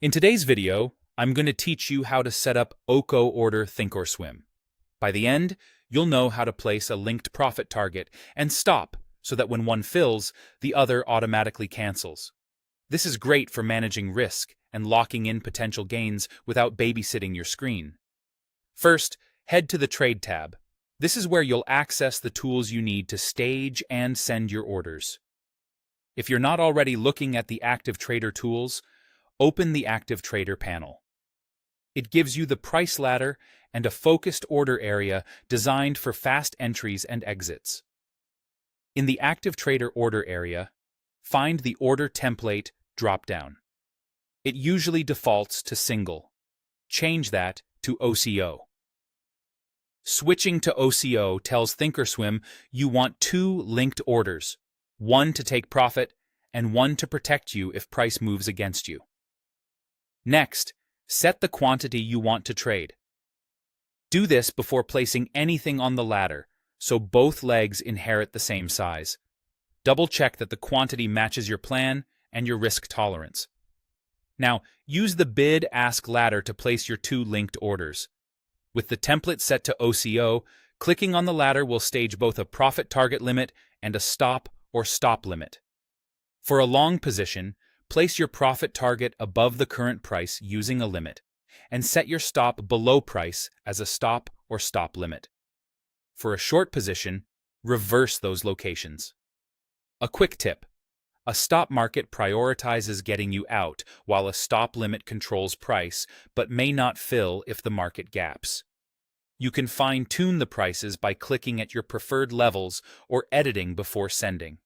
In today's video, I'm going to teach you how to set up OCO Order Thinkorswim. By the end, you'll know how to place a linked profit target and stop so that when one fills, the other automatically cancels. This is great for managing risk and locking in potential gains without babysitting your screen. First, head to the Trade tab. This is where you'll access the tools you need to stage and send your orders. If you're not already looking at the Active Trader tools, open the Active Trader panel. It gives you the price ladder and a focused order area designed for fast entries and exits. In the Active Trader order area, find the Order Template dropdown. It usually defaults to single. Change that to OCO. Switching to OCO tells Thinkorswim you want two linked orders, one to take profit and one to protect you if price moves against you. Next, set the quantity you want to trade. Do this before placing anything on the ladder, so both legs inherit the same size. Double-check that the quantity matches your plan and your risk tolerance. Now, use the bid-ask ladder to place your two linked orders. With the template set to OCO, clicking on the ladder will stage both a profit target limit and a stop or stop limit. For a long position, place your profit target above the current price using a limit, and set your stop below price as a stop or stop limit. For a short position, reverse those locations. A quick tip: a stop market prioritizes getting you out, while a stop limit controls price but may not fill if the market gaps. You can fine-tune the prices by clicking at your preferred levels or editing before sending.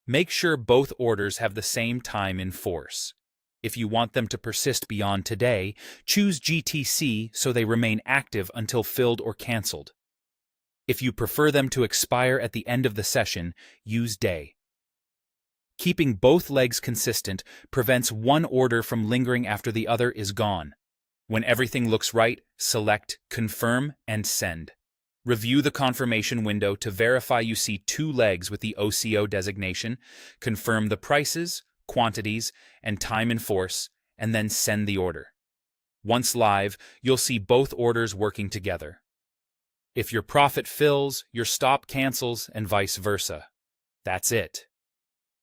Make sure both orders have the same time in force. If you want them to persist beyond today, choose GTC so they remain active until filled or canceled. If you prefer them to expire at the end of the session, use day. Keeping both legs consistent prevents one order from lingering after the other is gone. When everything looks right, select Confirm and Send. Review the confirmation window to verify you see two legs with the OCO designation, confirm the prices, quantities, and time in force, and then send the order. Once live, you'll see both orders working together. If your profit fills, your stop cancels, and vice versa. That's it.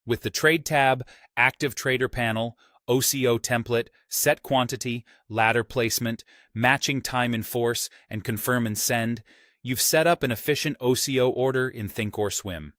With the Trade tab, Active Trader panel, OCO template, set quantity, ladder placement, matching time in force, and confirm and send, you've set up an efficient OCO order in Thinkorswim.